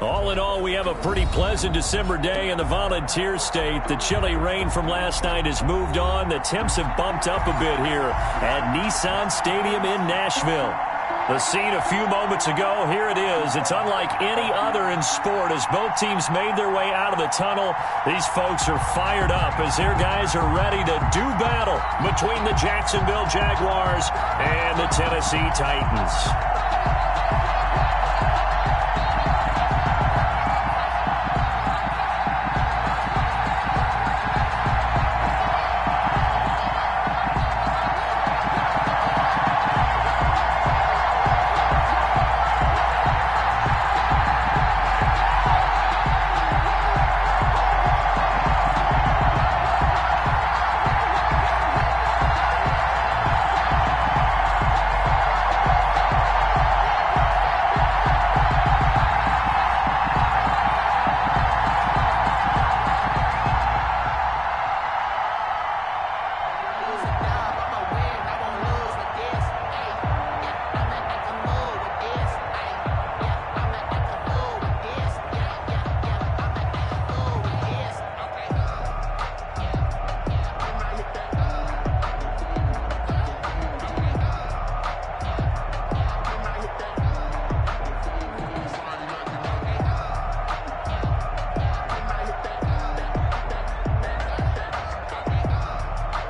All in all, we have a pretty pleasant December day in the Volunteer State. The chilly rain from last night has moved on. The temps have bumped up a bit here at Nissan Stadium in Nashville. The scene a few moments ago, here it is. It's unlike any other in sport as both teams made their way out of the tunnel. These folks are fired up as their guys are ready to do battle between the Jacksonville Jaguars and the Tennessee Titans.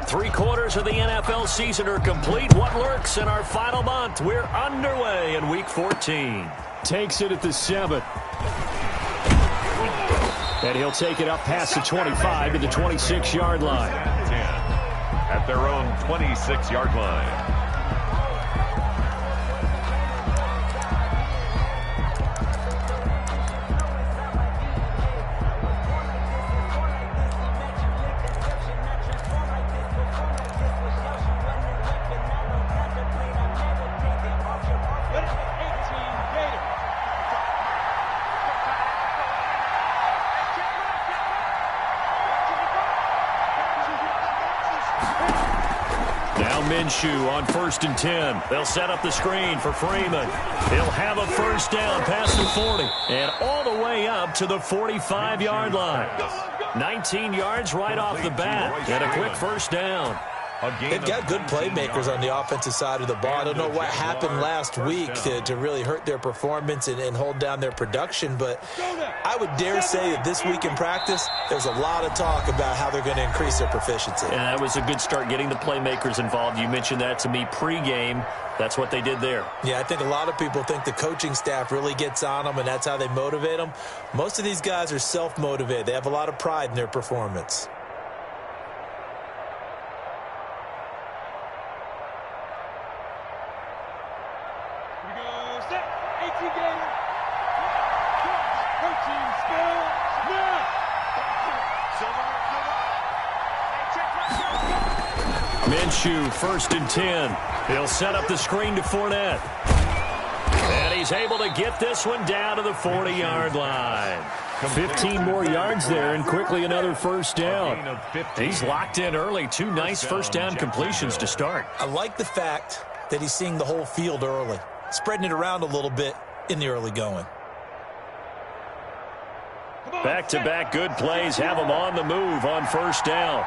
Three-quarters of the NFL season are complete. What lurks in our final month? We're underway in Week 14. Takes it at the 7. And he'll take it up past the 25 to the 26-yard line. 10 at their own 26-yard line. Minshew on 1st and 10. They'll set up the screen for Freeman. He'll have a first down past the 40 and all the way up to the 45-yard line. 19 yards right off the bat and a quick first down. They've got good playmakers on the offensive side of the ball. I don't know what happened last week to really hurt their performance and hold down their production, but I would dare say that this week in practice, there's a lot of talk about how they're going to increase their proficiency. And that was a good start getting the playmakers involved. You mentioned that to me pregame. That's what they did there. Yeah, I think a lot of people think the coaching staff really gets on them, and that's how they motivate them. Most of these guys are self-motivated. They have a lot of pride in their performance. Minshew, 1st and 10. He'll set up the screen to Fournette. And he's able to get this one down to the 40-yard line. 15 more yards there and quickly another first down. He's locked in early. 2 nice first down completions to start. I like the fact that he's seeing the whole field early, spreading it around a little bit in the early going. Back-to-back good plays have him on the move on first down.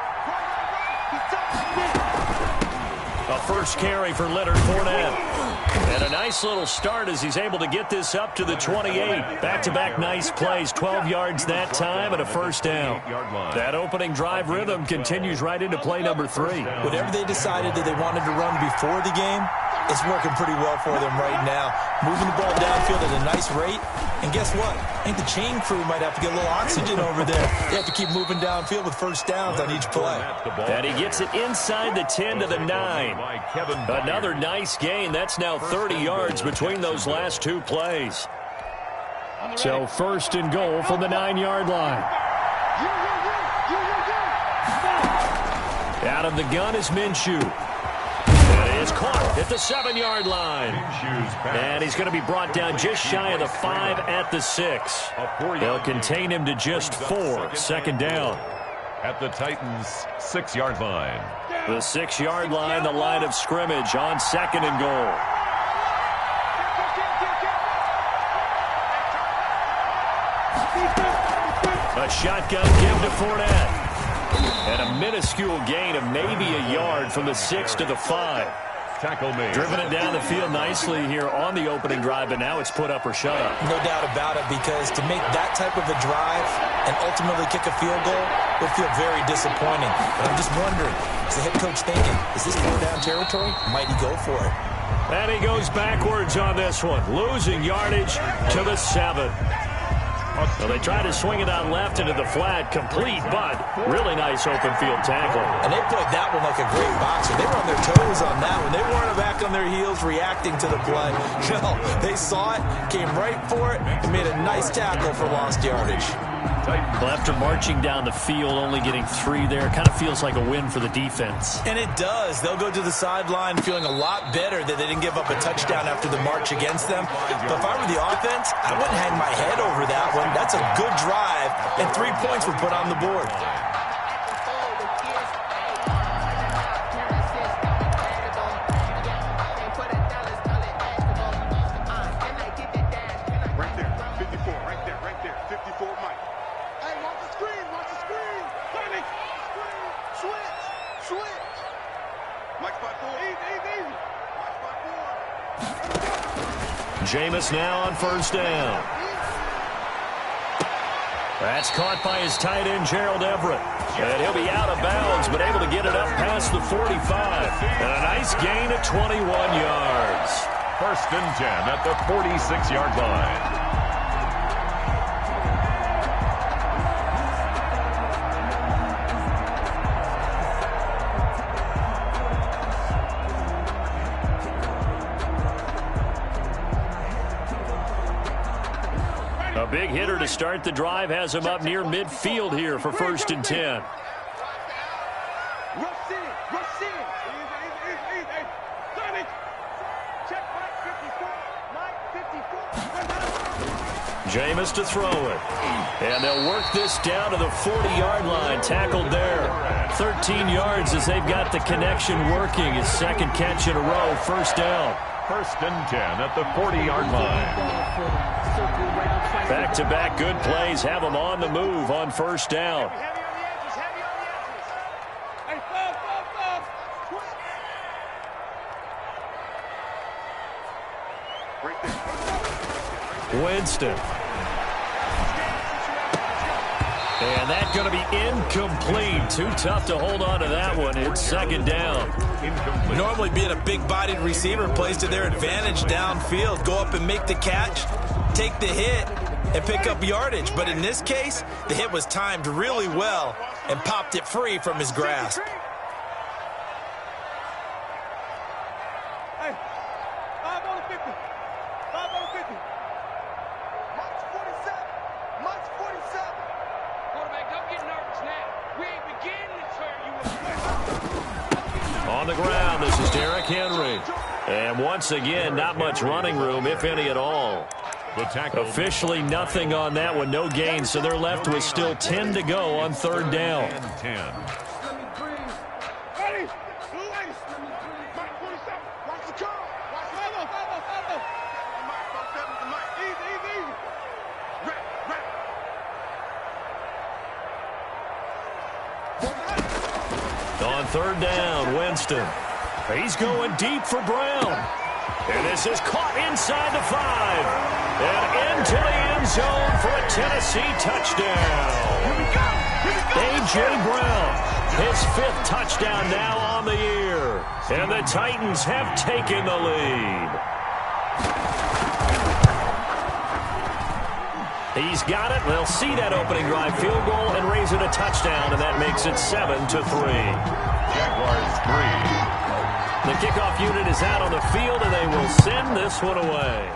A first carry for Leonard Fournette. And a nice little start as he's able to get this up to the 28. Back-to-back nice plays, 12 yards that time and a first down. That opening drive rhythm continues right into play number 3. Whatever they decided that they wanted to run before the game, it's working pretty well for them right now. Moving the ball downfield at a nice rate. And guess what? I think the chain crew might have to get a little oxygen over there. They have to keep moving downfield with first downs on each play. And he gets it inside the 10 to the 9. Another nice gain. That's now 30 yards between those last 2 plays. So 1st and goal from the 9-yard line. Out of the gun is Minshew. And is caught at the 7-yard line. And he's going to be brought down just shy of the 5 at the 6. They'll contain him to just 4. 2nd down. At the Titans' 6-yard line. The 6-yard line, the line of scrimmage on 2nd and goal. A shotgun give to Fournette. And a minuscule gain of maybe a yard from the 6 to the 5. Tackle made. Driven it down the field nicely here on the opening drive, but now it's put up or shut up. No doubt about it, because to make that type of a drive and ultimately kick a field goal would feel very disappointing. But I'm just wondering, is the head coach thinking, is this third down territory? Might he go for it? And he goes backwards on this one, losing yardage to the 7. Well, they tried to swing it out left into the flat, complete, but really nice open field tackle. And they played that one like a great boxer. They were on their toes on that one. They weren't back on their heels reacting to the play. No, they saw it, came right for it, and made a nice tackle for lost yardage. Well, after marching down the field, only getting 3 there, kind of feels like a win for the defense. And it does. They'll go to the sideline feeling a lot better that they didn't give up a touchdown after the march against them. But if I were the offense, I wouldn't hang my head over that one. That's a good drive, and 3 points were put on the board. Jameis now on first down. That's caught by his tight end, Gerald Everett. And he'll be out of bounds, but able to get it up past the 45. And a nice gain of 21 yards. 1st and 10 at the 46-yard line. A big hitter to start the drive has him up near midfield here for 1st and 10. Jameis to throw it. And they'll work this down to the 40-yard line. Tackled there. 13 yards as they've got the connection working. His 2nd catch in a row. 1st down. 1st and 10 at the 40-yard line. Back-to-back good plays have them on the move on 1st down. Winston. And that's going to be incomplete. Too tough to hold on to that one. It's 2nd down. Normally being a big-bodied receiver plays to their advantage downfield. Go up and make the catch, take the hit, and pick up yardage. But in this case, the hit was timed really well and popped it free from his grasp. On the ground, this is Derrick Henry. And once again, not much running room, if any at all. Officially nothing on that one, no gain, so they're left with still 10 to go on 3rd down. 10. On 3rd down, Winston. He's going deep for Brown. And this is caught inside the 5. And into the end zone for a Tennessee touchdown. A.J. Brown, his 5th touchdown now on the year. And the Titans have taken the lead. He's got it. They'll see that opening drive field goal and raise it a touchdown, and that makes it 7-3. Jaguars 3. The kickoff unit is out on the field, and they will send this one away.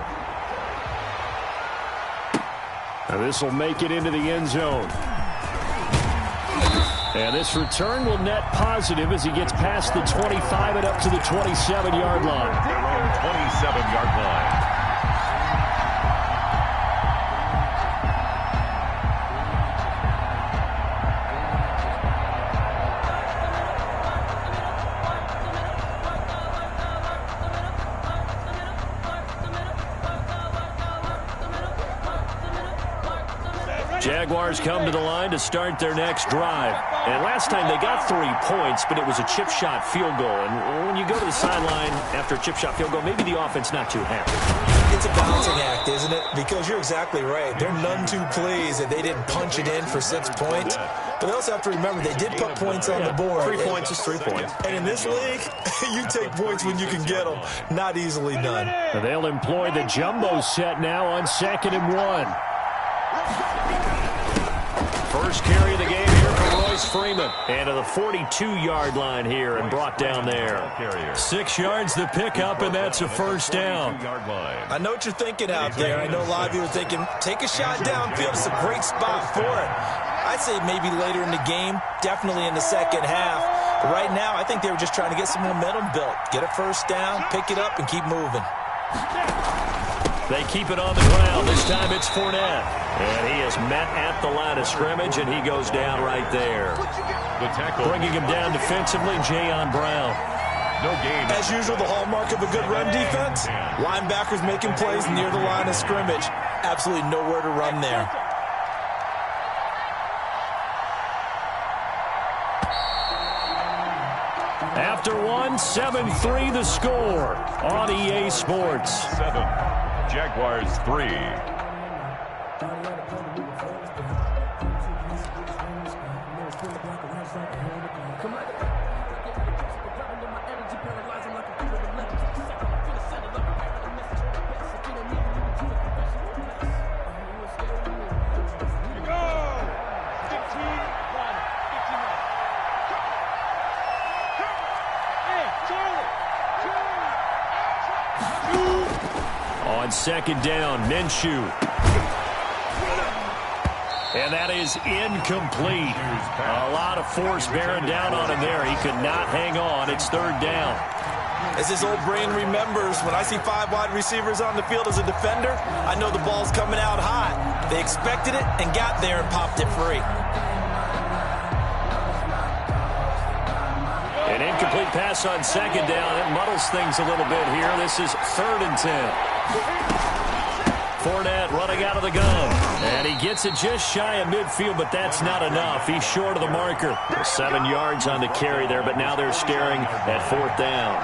Now this will make it into the end zone. And this return will net positive as he gets past the 25 and up to the 27-yard line. 27-yard line. Jaguars come to the line to start their next drive. And last time they got 3 points, but it was a chip shot field goal. And when you go to the sideline after a chip shot field goal, maybe the offense not too happy. It's a balancing act, isn't it? Because you're exactly right. They're none too pleased that they didn't punch it in for 6 points. But they also have to remember they did put points on the board. 3 points is 3 points. And in this league, you take points when you can get them. Not easily done. And they'll employ the jumbo set now on 2nd and 1. First carry of the game here for Royce Freeman. And to the 42-yard line here and brought down there. 6 yards the pickup, and that's a first down. I know what you're thinking out there. I know a lot of you are thinking, take a shot downfield. It's a great spot for it. I'd say maybe later in the game, definitely in the second half. But right now, I think they were just trying to get some momentum built. Get a first down, pick it up, and keep moving. They keep it on the ground. This time it's Fournette. And he is met at the line of scrimmage, and he goes down right there. Bringing him down defensively, Jayon Brown. No gain. As usual, the hallmark of a good run defense, linebackers making plays near the line of scrimmage. Absolutely nowhere to run there. After 1, 7-3 the score on EA Sports. 7, Jaguars 3. On 2nd down, Minshew. And that is incomplete. A lot of force bearing down on him there. He could not hang on. It's 3rd down. As his old brain remembers, when I see 5 wide receivers on the field as a defender, I know the ball's coming out hot. They expected it and got there and popped it free. An incomplete pass on 2nd down. It muddles things a little bit here. This is 3rd and 10. Fournette running out of the gun. And he gets it just shy of midfield, but that's not enough. He's short of the marker. 7 yards on the carry there, but now they're staring at 4th down.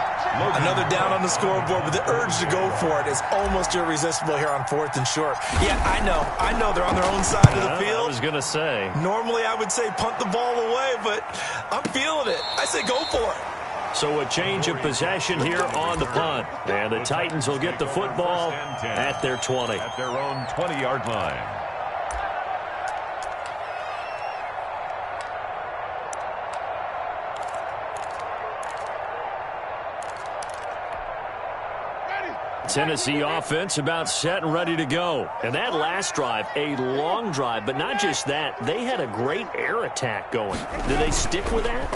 Another down on the scoreboard, but the urge to go for it is almost irresistible here on 4th and short. Yeah, I know they're on their own side of the field. I was going to say. Normally I would say punt the ball away, but I'm feeling it. I say go for it. So a change of possession here on the punt. And the Titans will get the football at their 20. At their own 20-yard line. Tennessee offense about set and ready to go. And that last drive, a long drive, but not just that, they had a great air attack going. Do they stick with that?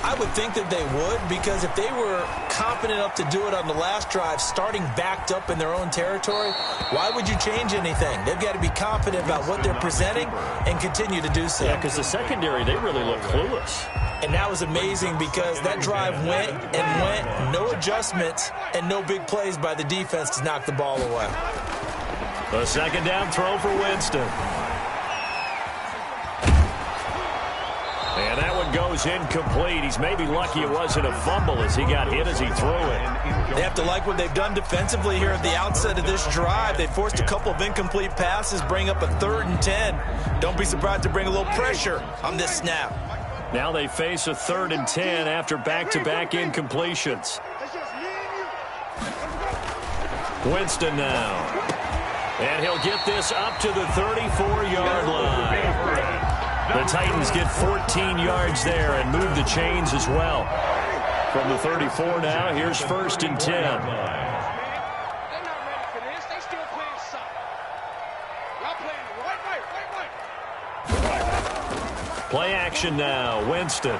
I would think that they would, because if they were confident enough to do it on the last drive, starting backed up in their own territory, why would you change anything? They've got to be confident about what they're presenting and continue to do so. Yeah, because the secondary, they really look clueless. And that was amazing because that drive went and went, no adjustments, and no big plays by the defense to knock the ball away. The 2nd down throw for Winston. And that one goes incomplete. He's maybe lucky it wasn't a fumble as he got hit as he threw it. They have to like what they've done defensively here at the outset of this drive. They forced a couple of incomplete passes, bring up a 3rd and 10. Don't be surprised to bring a little pressure on this snap. Now they face a 3rd and 10 after back-to-back incompletions. Winston now. And he'll get this up to the 34-yard line. The Titans get 14 yards there and move the chains as well. From the 34 now, here's 1st and 10. Play action now, Winston.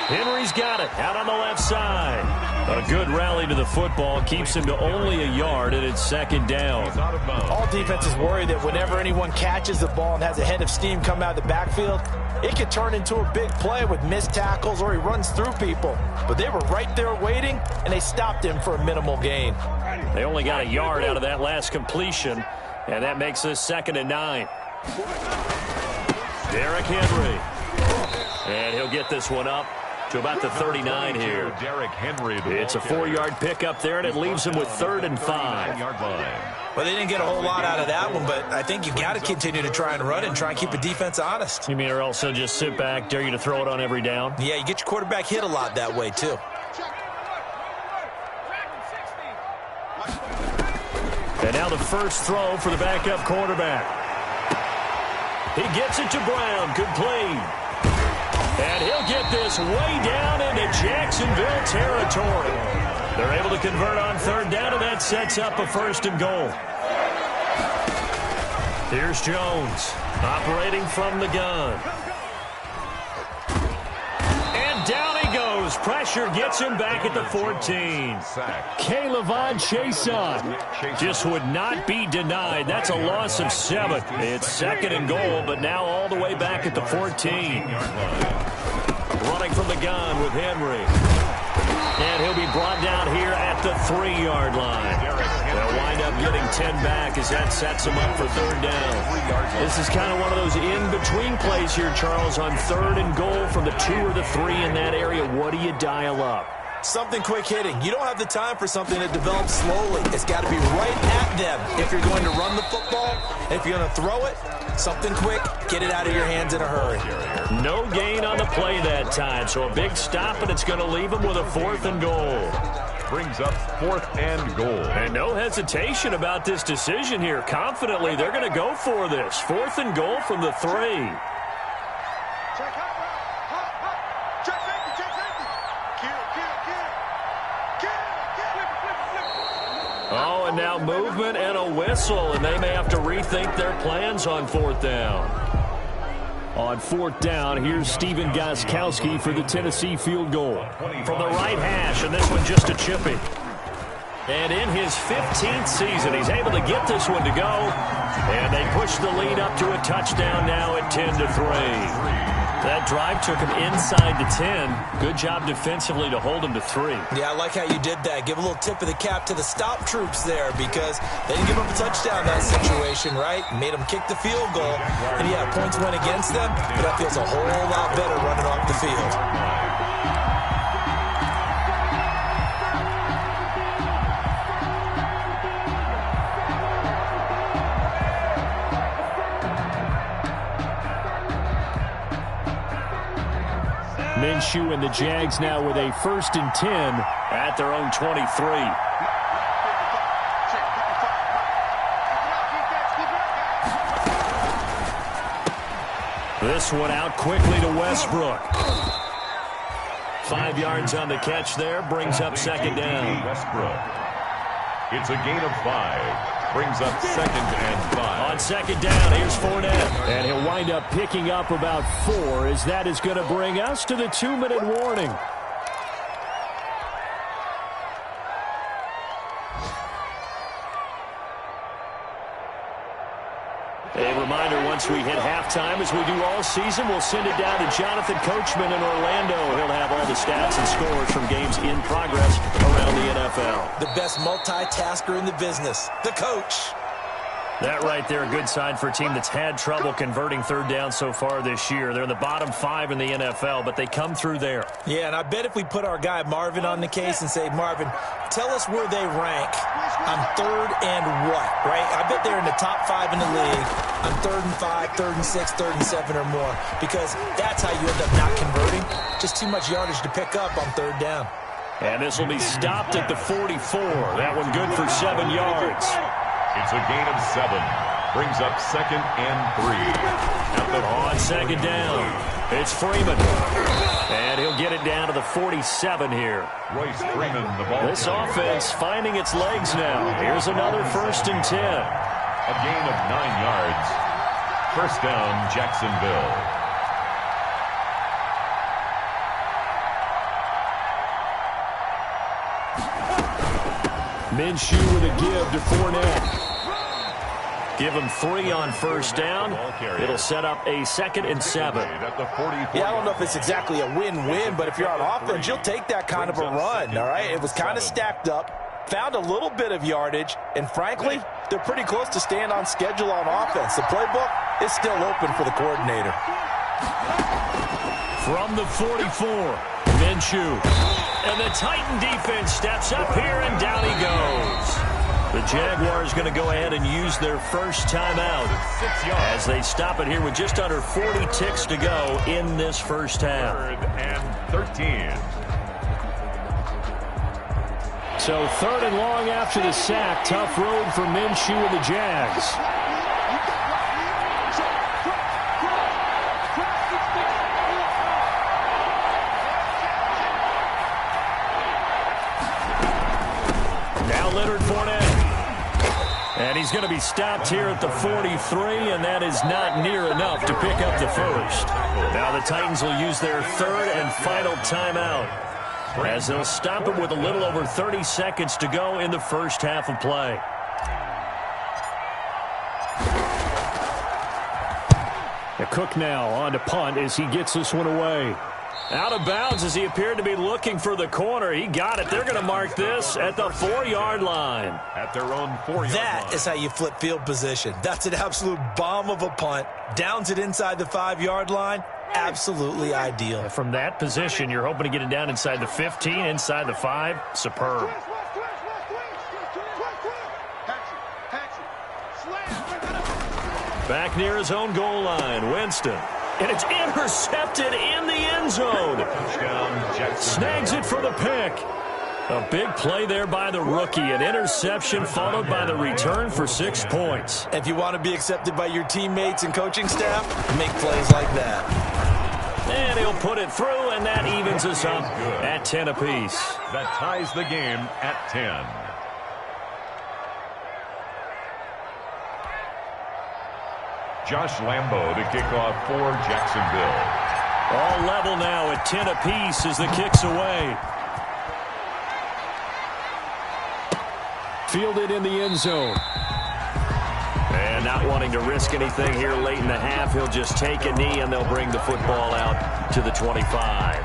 Henry's got it out on the left side. A good rally to the football keeps him to only a yard, and it's 2nd down. All defenses worry that whenever anyone catches the ball and has a head of steam come out of the backfield, it could turn into a big play with missed tackles or he runs through people. But they were right there waiting, and they stopped him for a minimal gain. They only got a yard out of that last completion. And that makes us 2nd and 9. Derrick Henry. And he'll get this one up to about the 39 here. Derrick Henry. It's a 4-yard pickup there, and it leaves him with 3rd and 5. Well, they didn't get a whole lot out of that one, but I think you got to continue to try and run it and try and keep the defense honest. You mean or also just sit back, dare you to throw it on every down? Yeah, you get your quarterback hit a lot that way, too. And now the first throw for the backup quarterback. He gets it to Brown. Good play. And he'll get this way down into Jacksonville territory. They're able to convert on 3rd down, and that sets up a 1st and goal. Here's Jones operating from the gun. And down he goes. Pressure gets him back at the 14. K'Lavon Chaisson just would not be denied. That's a loss of 7. It's 2nd and goal, but now all the way back at the 14. Running from the gun with Henry. And he'll be brought down here at the 3-yard line. They'll wind up getting 10 back as that sets him up for 3rd down. This is kind of one of those in-between plays here, Charles, on 3rd and goal from the 2 or the 3 in that area. What do you dial up? Something quick hitting. You don't have the time for something that develops slowly. It's got to be right at them if you're going to run the football. If you're going to throw it, something quick, get it out of your hands in a hurry. No gain on the play that time, so a big stop, and it's going to leave them with a 4th and goal. Brings up 4th and goal. And no hesitation about this decision here. Confidently, they're going to go for this. 4th and goal from the 3. Oh, and now movement and a whistle, and they may have to rethink their plans on 4th down. On 4th down, here's Stephen Gostkowski for the Tennessee field goal. From the right hash, and this one just a chippy. And in his 15th season, he's able to get this one to go. And they push the lead up to a touchdown now at 10-3. That drive took him inside the 10. Good job defensively to hold him to 3. Yeah, I like how you did that. Give a little tip of the cap to the stop troops there because they didn't give up a touchdown in that situation, right? Made them kick the field goal. And, yeah, points went against them, but that feels a whole lot better running off the field. Minshew and the Jags now with a 1st and 10 at their own 23. This one out quickly to Westbrook. 5 yards on the catch there, brings up 2nd down. Westbrook. It's a gain of 5. Brings up 2nd and 5. On 2nd down, here's Fournette. And he'll wind up picking up about 4 as that is going to bring us to the 2-minute warning. A reminder, once we hit halftime, as we do all season, we'll send it down to Jonathan Coachman in Orlando. He'll have all the stats and scores from games in progress around the NFL. The best multitasker in the business, the coach. That right there, a good sign for a team that's had trouble converting 3rd down so far this year. They're in the bottom 5 in the NFL, but they come through there. Yeah, and I bet if we put our guy Marvin on the case and say, Marvin, tell us where they rank on 3rd and what, right? I bet they're in the top 5 in the league on 3rd and 5, 3rd and 6, 3rd and 7 or more, because that's how you end up not converting. Just too much yardage to pick up on 3rd down. And this will be stopped at the 44. That one good for 7 yards. It's a gain of 7. Brings up 2nd and 3. On 2nd down, it's Freeman. And he'll get it down to the 47 here. Royce Freeman, the ball. This offense finding its legs now. Here's another 1st and 10. A gain of 9 yards. 1st down, Jacksonville. Minshew with a give to Fournette. Give him 3 on 1st down. It'll set up a 2nd and 7. Yeah, I don't know if it's exactly a win-win, but if you're on offense, you'll take that kind of a run, all right? It was kind of stacked up. found a little bit of yardage, and frankly, they're pretty close to staying on schedule on offense. The playbook is still open for the coordinator. From the 44, Minshew. And the Titan defense steps up here, and down he goes. The Jaguars going to go ahead and use their first timeout as they stop it here with just under 40 ticks to go in this first half. 3rd and 13. So 3rd and long after the sack. Tough road for Minshew and the Jags. Now Leonard Fournette. And he's going to be stopped here at the 43, and that is not near enough to pick up the first. Now the Titans will use their 3rd and final timeout, as they'll stop it with a little over 30 seconds to go in the first half of play. The Cook now on to punt as he gets this one away. Out of bounds as he appeared to be looking for the corner. He got it. They're going to mark this at the 4-yard line. At their own 4-yard line. That is how you flip field position. That's an absolute bomb of a punt. Downs it inside the 5-yard line. Absolutely ideal. From that position, you're hoping to get it down inside the 15, inside the 5. Superb. Back near his own goal line, Winston. And it's intercepted in the end zone. Snags it for the pick. A big play there by the rookie. An interception followed by the return for 6 points. If you want to be accepted by your teammates and coaching staff, make plays like that. And he'll put it through, and that evens us up at 10 apiece. That ties the game at 10. Josh Lambo to kick off for Jacksonville. All level now at 10 apiece as the kick's away. Fielded in the end zone. And not wanting to risk anything here late in the half, he'll just take a knee and they'll bring the football out to the 25.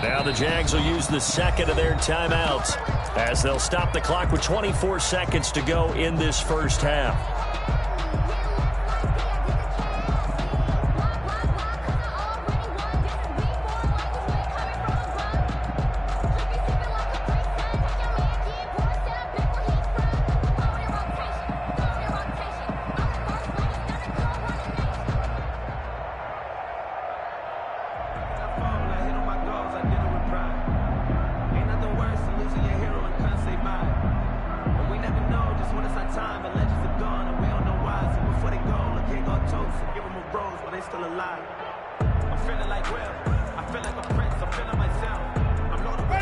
Now the Jags will use the second of their timeouts as they'll stop the clock with 24 seconds to go in this first half.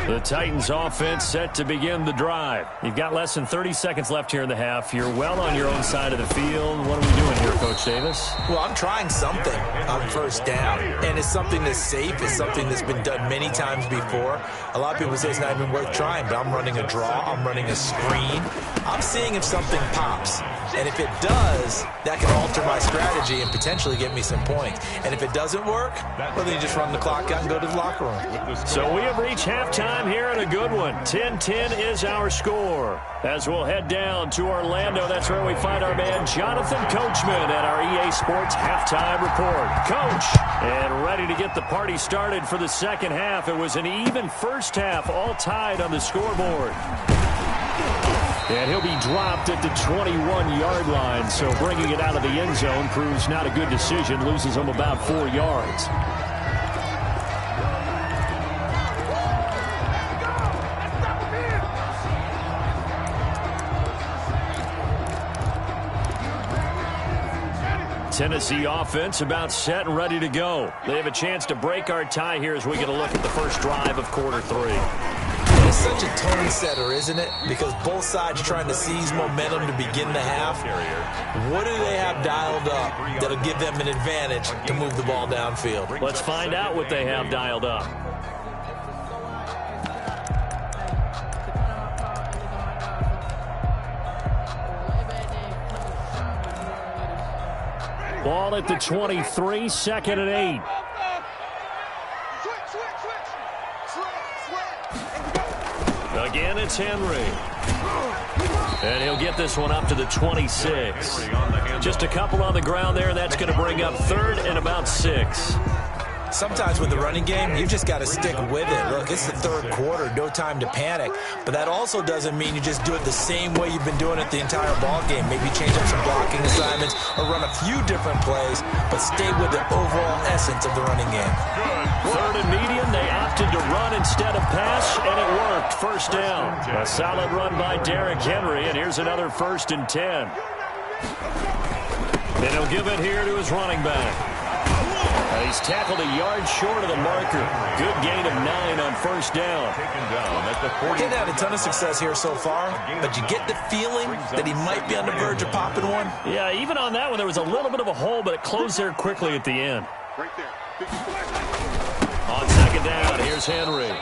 The Titans offense set to begin the drive. You've got less than 30 seconds left here in the half. You're well on your own side of the field. What are we doing here, Coach Davis? Well, I'm trying something on first down, and it's something that's safe. It's something that's been done many times before. A lot of people say it's not even worth trying, but I'm running a draw. I'm running a screen. I'm seeing if something pops. And if it does, that can alter my strategy and potentially get me some points. And if it doesn't work, well, then you just run the clock out and go to the locker room. So we have reached halftime here in a good one. 10-10 is our score. As we'll head down to Orlando, that's where we find our man Jonathan Coachman at our EA Sports Halftime Report. Coach, and ready to get the party started for the second half. It was an even first half, all tied on the scoreboard. And he'll be dropped at the 21-yard line, so bringing it out of the end zone proves not a good decision, loses him about 4 yards. Tennessee offense about set and ready to go. They have a chance to break our tie here as we get a look at the first drive of quarter 3. It's such a tone setter, isn't it? Because both sides trying to seize momentum to begin the half. What do they have dialed up that'll give them an advantage to move the ball downfield? Let's find out what they have dialed up. Ball at the 23, 2nd and 8. Again, it's Henry. And he'll get this one up to the 26. Just a couple on the ground there, and that's going to bring up 3rd and about 6. Sometimes with the running game, you just got to stick with it. Look, it's the 3rd quarter, no time to panic. But that also doesn't mean you just do it the same way you've been doing it the entire ball game. Maybe change up some blocking assignments or run a few different plays, but stay with the overall essence of the running game. 3rd and medium, they opted to run instead of pass, and it worked. 1st down. A solid run by Derrick Henry, and here's another 1st and 10. And he'll give it here to his running back. He's tackled a yard short of the marker. Good gain of 9 on 1st down. Getting had a ton of success here so far, but you get the feeling that he might be on the verge of popping one. Yeah, even on that one, there was a little bit of a hole, but it closed there quickly at the end. On 2nd down, here's Henry.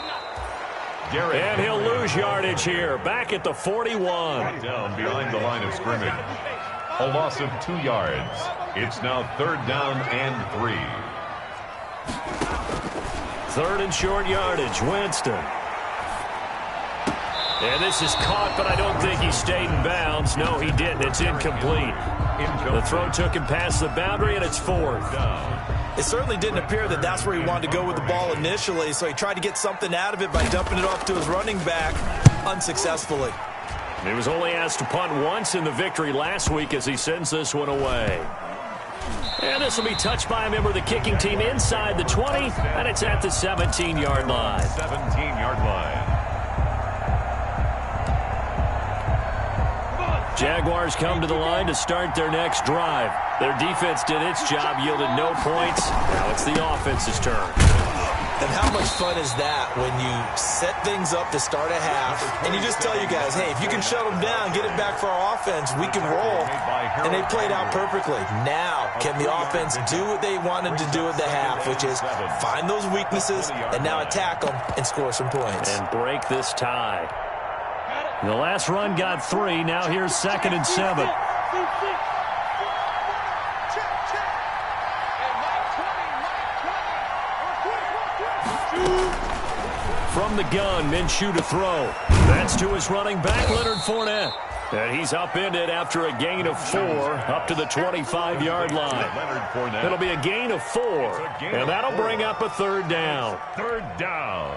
And he'll lose yardage here. Back at the 41. Down behind the line of scrimmage. A loss of 2 yards. It's now 3rd down and 3. 3rd and short yardage, Winston. And this is caught, but I don't think he stayed in bounds. No, he didn't. It's incomplete. The throw took him past the boundary, and it's 4th down. It certainly didn't appear that that's where he wanted to go with the ball initially, so he tried to get something out of it by dumping it off to his running back unsuccessfully. He was only asked to punt once in the victory last week as he sends this one away. And this will be touched by a member of the kicking team inside the 20, and it's at the 17-yard line. 17-yard line. Jaguars come to the line to start their next drive. Their defense did its job, yielded no points. Now it's the offense's turn. And how much fun is that when you set things up to start a half, and you just tell you guys, hey, if you can shut them down, get it back for our offense, we can roll. And they played out perfectly. Now, can the offense do what they wanted to do at the half, which is find those weaknesses and now attack them and score some points. And break this tie. The last run got 3. Now here's 2nd and 7. From the gun, Minshew to throw. That's to his running back, Leonard Fournette. And he's upended after a gain of 4 up to the 25-yard line. It'll be a gain of 4, and that'll bring up a 3rd down. 3rd down.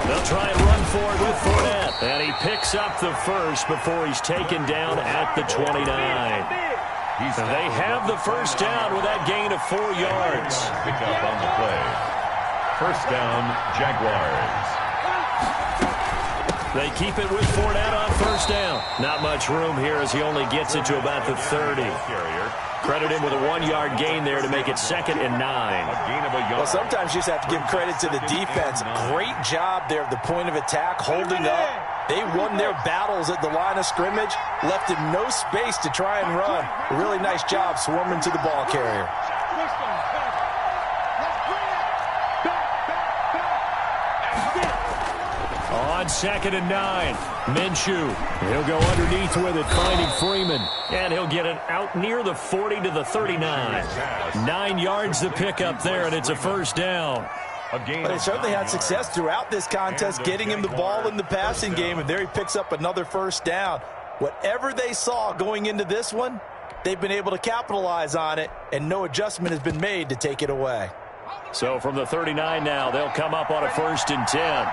They'll try and run forward with Fournette. And he picks up the first before he's taken down at the 29. They have the 1st down with that gain of 4 yards. Pick up on the play. 1st down, Jaguars. They keep it with Fournette on 1st down. Not much room here as he only gets it to about the 30. Credit him with a 1-yard gain there to make it 2nd and 9. Well, sometimes you just have to give credit to the defense. Great job there at the point of attack, holding up. They won their battles at the line of scrimmage, left him no space to try and run. A really nice job swarming to the ball carrier. On 2nd and 9, Minshew. He'll go underneath with it, finding Freeman. And he'll get it out near the 40 to the 39. 9 yards to pick up there, and it's a 1st down. But they certainly had success throughout this contest, getting him the ball in the passing game, and there he picks up another 1st down. Whatever they saw going into this one, they've been able to capitalize on it, and no adjustment has been made to take it away. So from the 39 now, they'll come up on a 1st and 10.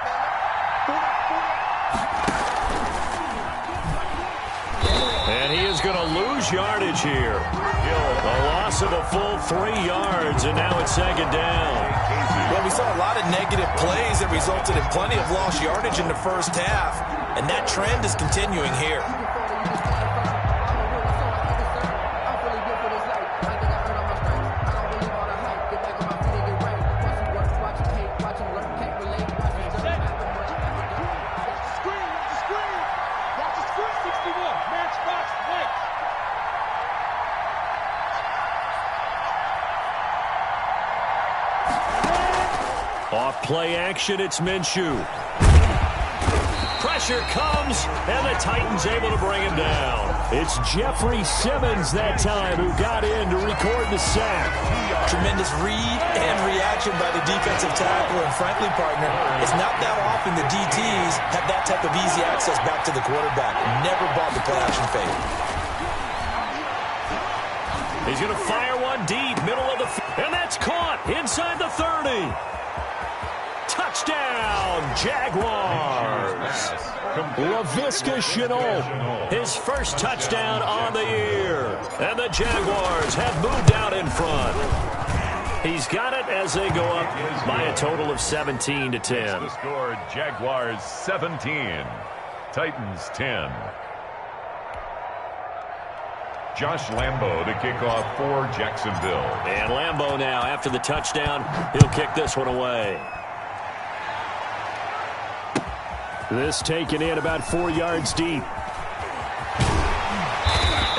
And he is going to lose yardage here. A loss of a full 3 yards, and now it's 2nd down. Well, we saw a lot of negative plays that resulted in plenty of lost yardage in the 1st half, and that trend is continuing here. play action, it's Minshew. Pressure comes, and the Titans able to bring him down. It's Jeffrey Simmons that time who got in to record the sack. Tremendous read and reaction by the defensive tackle, and frankly, partner, it's not that often the DTs have that type of easy access back to the quarterback. Never bought the play action fake. He's going to fire one deep, middle of the field, and that's caught inside the 30. Touchdown, Jaguars. Laviska Shenault, his first touchdown on the year. And the Jaguars have moved out in front. He's got it as they go up by a total of 17-10. The score, Jaguars 17, Titans 10. Josh Lambo to kick off for Jacksonville. And Lambo now, after the touchdown, he'll kick this one away. This taken in about 4 yards deep.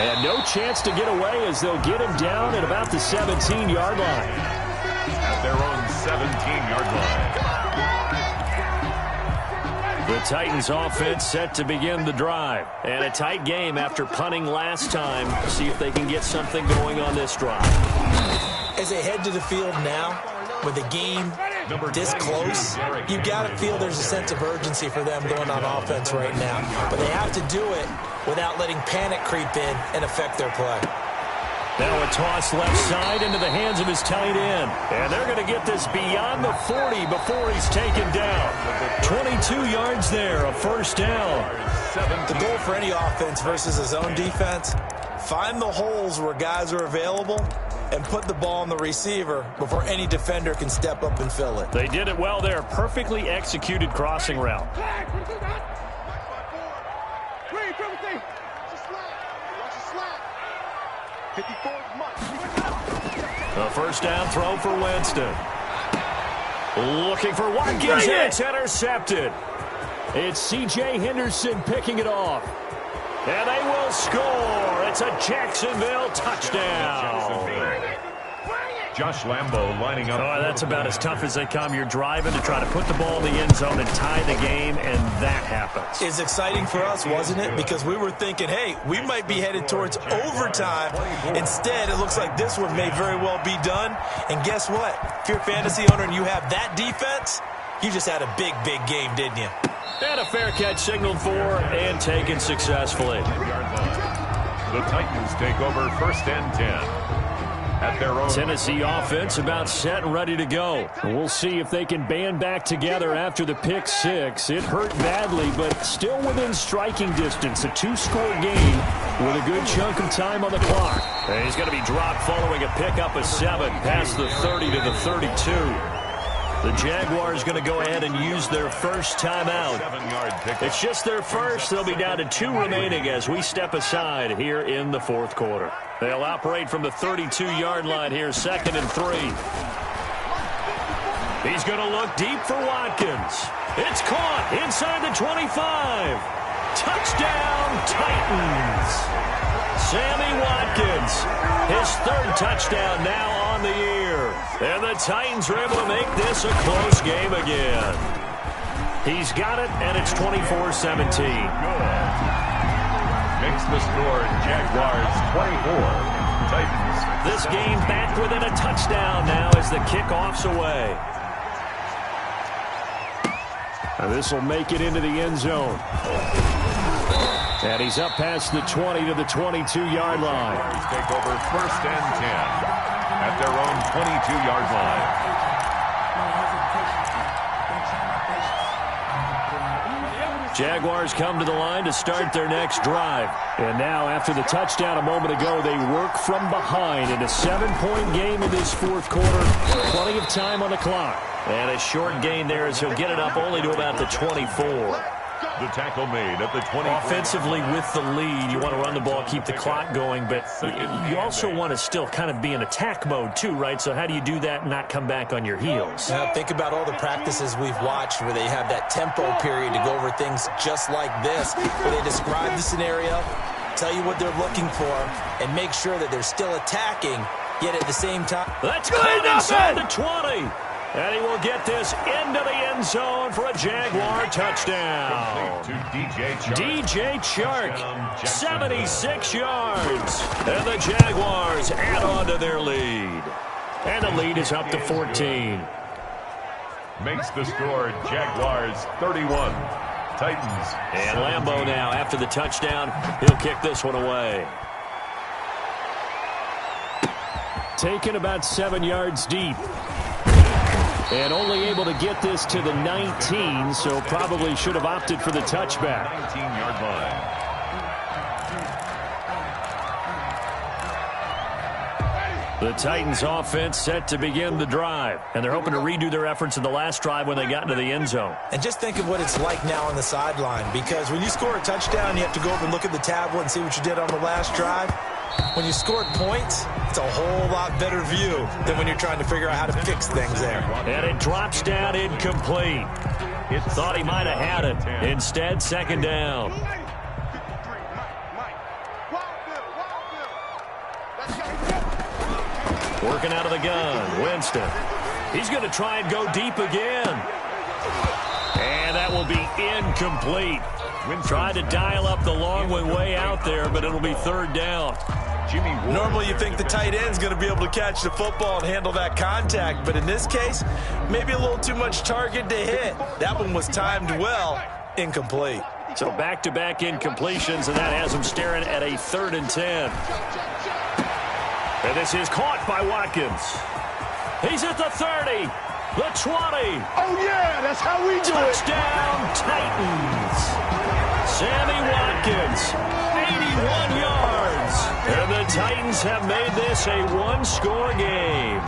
And no chance to get away as they'll get him down at about the 17-yard line. At their own 17-yard line. The Titans offense set to begin the drive. And a tight game after punting last time. See if they can get something going on this drive. As they head to the field now, with the game this close, you got to feel there's a sense of urgency for them going on offense right now. But they have to do it without letting panic creep in and affect their play. Now a toss left side into the hands of his tight end. And they're going to get this beyond the 40 before he's taken down. 22 yards there, a first down. The goal for any offense versus a zone defense, find the holes where guys are available and put the ball on the receiver before any defender can step up and fill it. They did it well there. Perfectly executed crossing route. A first down throw for Winston. Looking for Watkins. It's intercepted. It's C.J. Henderson picking it off. And they will score. It's a Jacksonville touchdown. Josh Lambo lining up. Oh, that's about as tough as they come. You're driving to try to put the ball in the end zone and tie the game, and that happens. It's exciting for us, wasn't it? Because we were thinking, hey, we might be headed towards overtime. Instead, it looks like this one may very well be done. And guess what? If you're a fantasy owner and you have that defense, you just had a big, big game, didn't you? And a fair catch signaled for and taken successfully. The Titans take over first and 10. At their own. Tennessee offense about set and ready to go. We'll see if they can band back together after the pick six. It hurt badly, but still within striking distance. A two-score game with a good chunk of time on the clock. And he's going to be dropped following a pickup of 7 past the 30 to the 32. The Jaguars going to go ahead and use their first timeout. It's just their first. They'll be down to 2 remaining as we step aside here in the fourth quarter. They'll operate from the 32-yard line here, 2nd and 3. He's going to look deep for Watkins. It's caught inside the 25. Touchdown, Titans. Sammy Watkins, his 3rd touchdown now on the year. And the Titans are able to make this a close game again. He's got it, and it's 24-17. Makes the score Jaguars 24, Titans. This game back within a touchdown now as the kickoff's away. And this will make it into the end zone. And he's up past the 20 to the 22-yard line. Take over first and 10 at their own 22-yard line. Jaguars come to the line to start their next drive. And now, after the touchdown a moment ago, they work from behind in a 7-point game in this fourth quarter. Plenty of time on the clock. And a short gain there as he'll get it up only to about the 24. The tackle made at the 20. Offensively with the lead, you want to run the ball, keep the clock going, but you also want to still kind of be in attack mode too, right? So how do you do that and not come back on your heels? Now, think about all the practices we've watched where they have that tempo period to go over things just like this, where they describe the scenario, tell you what they're looking for, and make sure that they're still attacking, yet at the same time. That's caught inside the 20. And he will get this into the end zone for a Jaguar touchdown. To DJ Chark, 76 yards. And the Jaguars add on to their lead. And the lead is up to 14. Makes the score Jaguars 31. Titans. And Lambeau now, after the touchdown, he'll kick this one away. Taken about 7 yards deep. And only able to get this to the 19, so probably should have opted for the touchback. 19-yard line. The Titans offense set to begin the drive, and they're hoping to redo their efforts in the last drive when they got into the end zone. And just think of what it's like now on the sideline, because when you score a touchdown, you have to go over and look at the tablet and see what you did on the last drive. When you scored points, it's a whole lot better view than when you're trying to figure out how to fix things there. And it drops down incomplete. Thought he might have had it. Instead, second down. Working out of the gun, Winston. He's going to try and go deep again. And that will be incomplete. Tried to dial up the long way out there, but it'll be third down. Normally you think the tight end's going to be able to catch the football and handle that contact, but in this case, maybe a little too much target to hit. That one was timed well, incomplete. So back-to-back incompletions, and that has him staring at a 3rd and 10. And this is caught by Watkins. He's at the 30, the 20. Oh, yeah, that's how we do it. Touchdown, Titans. Sammy Watkins, 81 yards. And the Titans have made this a one-score game.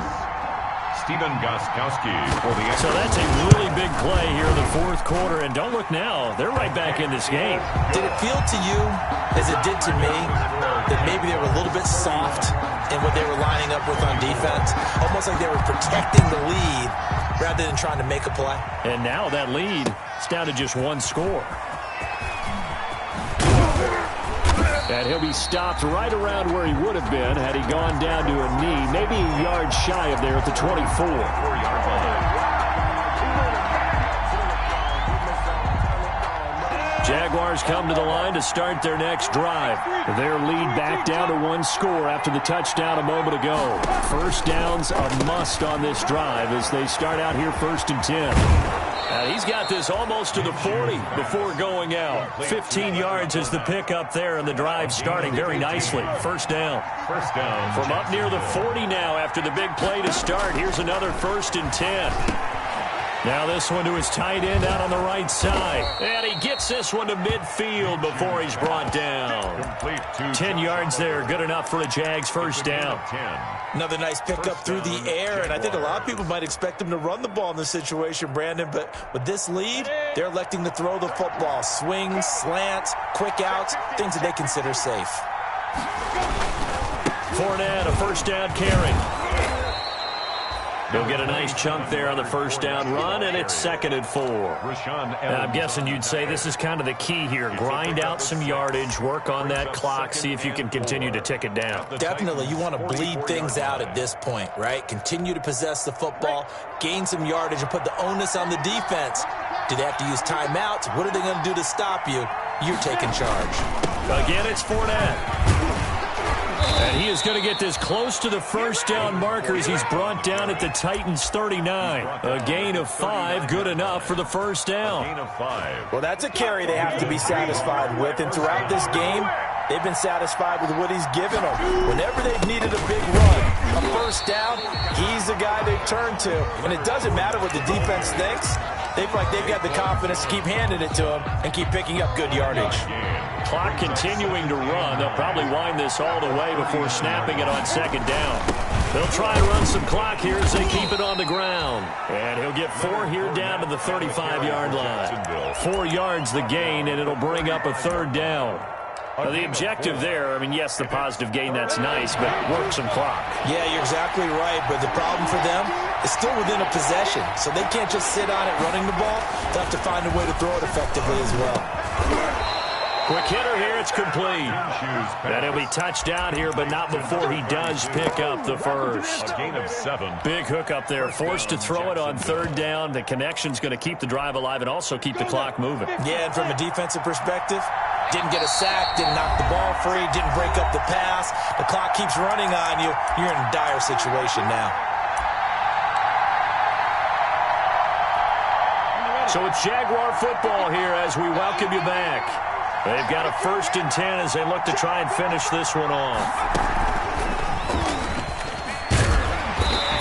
Stephen Gostkowski for the So that's a really big play here in the 4th quarter. And don't look now, they're right back in this game. Did it feel to you, as it did to me, that maybe they were a little bit soft in what they were lining up with on defense? Almost like they were protecting the lead rather than trying to make a play. And now that lead is down to just one score. And he'll be stopped right around where he would have been had he gone down to a knee, maybe a yard shy of there at the 24. 4-yard line. Jaguars come to the line to start their next drive. Their lead back down to one score after the touchdown a moment ago. First down's a must on this drive as they start out here 1st and 10. He's got this almost to the 40 before going out. 15 yards is the pickup there, and the drive starting very nicely. First down. First down. From up near the 40 now after the big play to start. Here's another 1st and 10. Now this one to his tight end out on the right side. And he gets this one to midfield before he's brought down. 10 yards there. Good enough for a Jags first down. Another nice pickup through the air, and I think a lot of people might expect him to run the ball in this situation, Brandon, but with this lead, they're electing to throw the football. Swings, slants, quick outs, things that they consider safe. Fournette, a first down carry. He'll get a nice chunk there on the first down run, and it's 2nd and 4. Now, I'm guessing you'd say this is kind of the key here. Grind out some yardage, work on that clock, see if you can continue to tick it down. Definitely. You want to bleed things out at this point, right? Continue to possess the football, gain some yardage, and put the onus on the defense. Do they have to use timeouts? What are they going to do to stop you? You're taking charge. Again, it's Fournette. And he is going to get this close to the first down markers. He's brought down at the Titans 39. A gain of 5, good enough for the first down. Gain of 5. Well, that's a carry they have to be satisfied with. And throughout this game, they've been satisfied with what he's given them. Whenever they've needed a big run, a first down, he's the guy they turn to. And it doesn't matter what the defense thinks. They feel like they've got the confidence to keep handing it to him and keep picking up good yardage. Clock continuing to run. They'll probably wind this all the way before snapping it on second down. They'll try to run some clock here as they keep it on the ground. And he'll get 4 here down to the 35-yard line. 4 yards the gain, and it'll bring up a third down. The objective there, I mean, yes, the positive gain, that's nice, but work some clock. Yeah, you're exactly right, but the problem for them is still within a possession, so they can't just sit on it running the ball. They'll have to find a way to throw it effectively as well. Quick hitter here, it's complete. And he'll be touched down here, but not before he does pick up the first. A gain of 7. Big hook up there, forced to throw it on third down. The connection's going to keep the drive alive and also keep the clock moving. Yeah, and from a defensive perspective, didn't get a sack, didn't knock the ball free, didn't break up the pass. The clock keeps running on you. You're in a dire situation now. So it's Jaguar football here as we welcome you back. They've got a 1st and 10 as they look to try and finish this one off.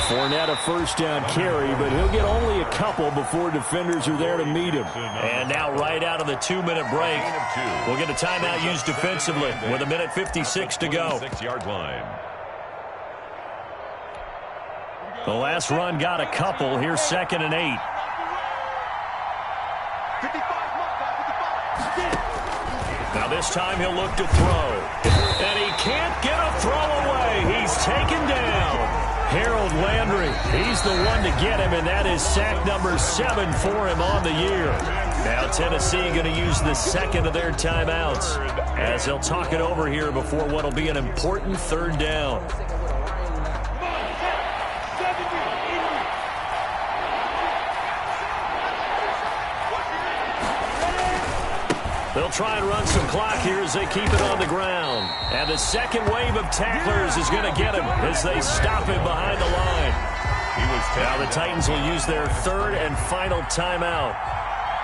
Fournette a 1st down carry, but he'll get only a couple before defenders are there to meet him. And now right out of the 2-minute break, we'll get a timeout used defensively with 1:56 to go. 6-yard line. The last run got a couple. Here's 2nd and 8. Now this time he'll look to throw. And he can't get a throw away. He's taken down. Harold Landry, he's the one to get him, and that is sack number 7 for him on the year. Now Tennessee going to use the 2nd of their timeouts as they'll talk it over here before what will be an important 3rd down. They'll try and run some clock here as they keep it on the ground. And the second wave of tacklers is going to get him as they stop him behind the line. Now the Titans will use their 3rd and final timeout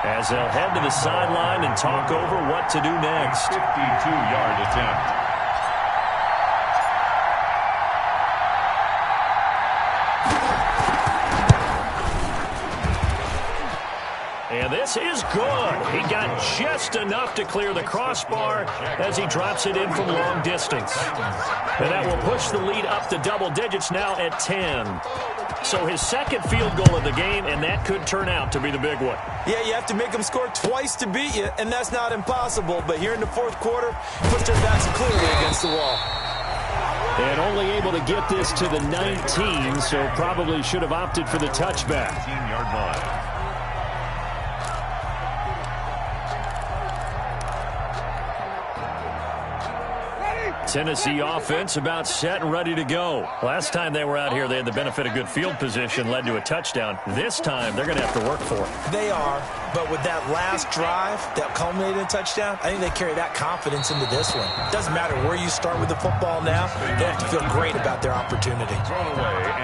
as they'll head to the sideline and talk over what to do next. 52-yard attempt. And this is good. He got just enough to clear the crossbar as he drops it in from long distance. And that will push the lead up to double digits now at 10. So his 2nd field goal of the game, and that could turn out to be the big one. Yeah, you have to make them score twice to beat you, and that's not impossible. But here in the 4th quarter, puts their backs clearly against the wall. And only able to get this to the 19, so probably should have opted for the touchback. 18-yard line. Tennessee offense about set and ready to go. Last time they were out here, they had the benefit of good field position, led to a touchdown. This time, they're going to have to work for it. They are, but with that last drive that culminated in a touchdown, I think they carry that confidence into this one. It doesn't matter where you start with the football now. They have to feel great about their opportunity.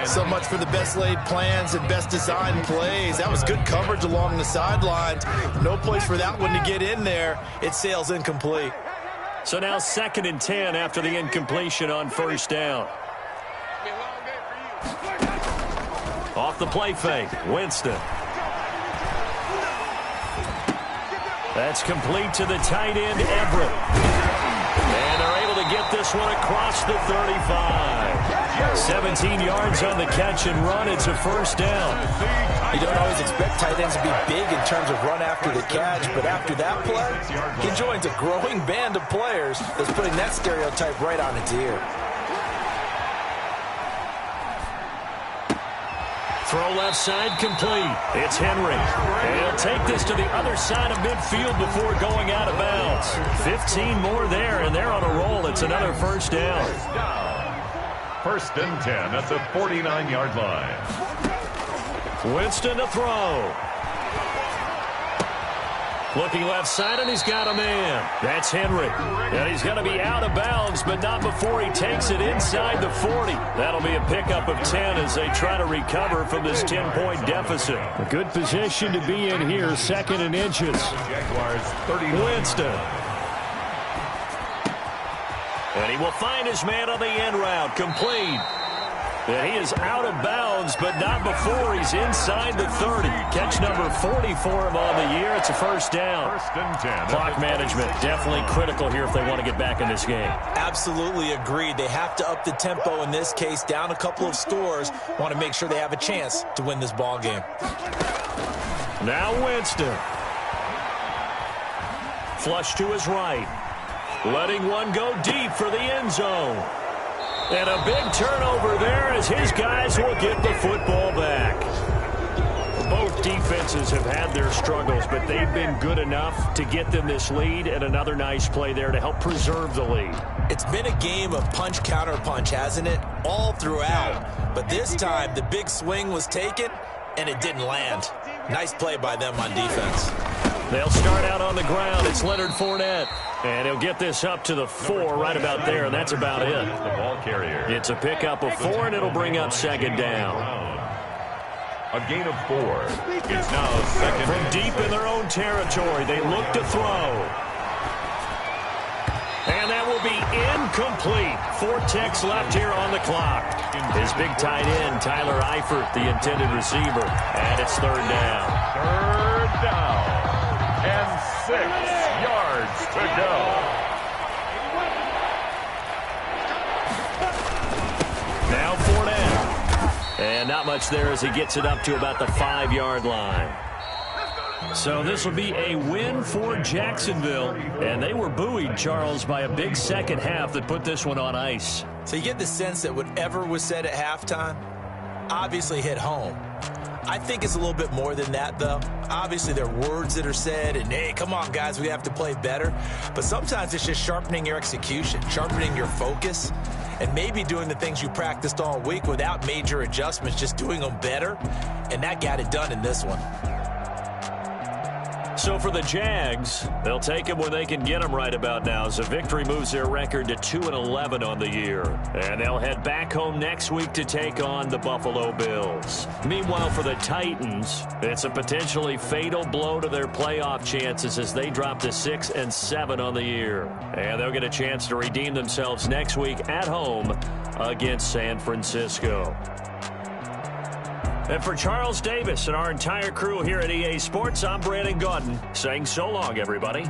So much for the best laid plans and best designed plays. That was good coverage along the sidelines. No place for that one to get in there. It sails incomplete. So now 2nd and 10 after the incompletion on 1st down. Off the play fake, Winston. That's complete to the tight end, Everett. And they're able to get this one across the 35. 17 yards on the catch and run. It's a 1st down. You don't always expect tight ends to be big in terms of run after the catch, but after that play, he joins a growing band of players that's putting that stereotype right on its ear. Throw left side complete. It's Henry. And he'll take this to the other side of midfield before going out of bounds. 15 more there, and they're on a roll. It's another 1st down. 1st and 10 at the 49-yard line. Winston to throw. Looking left side, and he's got a man. That's Henry. And he's going to be out of bounds, but not before he takes it inside the 40. That'll be a pickup of 10 as they try to recover from this 10-point deficit. A good position to be in here, 2nd and inches. Jaguars 30. Winston. And he will find his man on the end route, complete. And he is out of bounds, but not before he's inside the 30. Catch number 40 for him on the year. It's a 1st down. 1st and 10. Clock management definitely critical here if they want to get back in this game. Absolutely agreed. They have to up the tempo in this case, down a couple of scores. Want to make sure they have a chance to win this ball game. Now Winston. Flush to his right. Letting one go deep for the end zone. And a big turnover there as his guys will get the football back. Both defenses have had their struggles, but they've been good enough to get them this lead, and another nice play there to help preserve the lead. It's been a game of punch-counter-punch, hasn't it? All throughout. But this time, the big swing was taken, and it didn't land. Nice play by them on defense. They'll start out on the ground. It's Leonard Fournette. And he'll get this up to the 4 right about there, and that's about it. The ball carrier. It's a pickup of 4, and it'll bring up second down. A gain of 4. It's now second. From deep in their own territory, they look to throw. And that will be incomplete. 4 ticks left here on the clock. His big tight end, Tyler Eifert, the intended receiver. And it's third down. Third down. And 6 yards to go. Now Fournette. And not much there as he gets it up to about the 5-yard line. So this will be a win for Jacksonville. And they were buoyed, Charles, by a big second half that put this one on ice. So you get the sense that whatever was said at halftime obviously hit home. I think it's a little bit more than that, though. Obviously, there are words that are said, and, hey, come on, guys, we have to play better. But sometimes it's just sharpening your execution, sharpening your focus, and maybe doing the things you practiced all week without major adjustments, just doing them better. And that got it done in this one. So for the Jags, they'll take them when they can get them right about now. So victory moves their record to 2-11 on the year. And they'll head back home next week to take on the Buffalo Bills. Meanwhile, for the Titans, it's a potentially fatal blow to their playoff chances as they drop to 6-7 on the year. And they'll get a chance to redeem themselves next week at home against San Francisco. And for Charles Davis and our entire crew here at EA Sports, I'm Brandon Gaudin saying so long, everybody.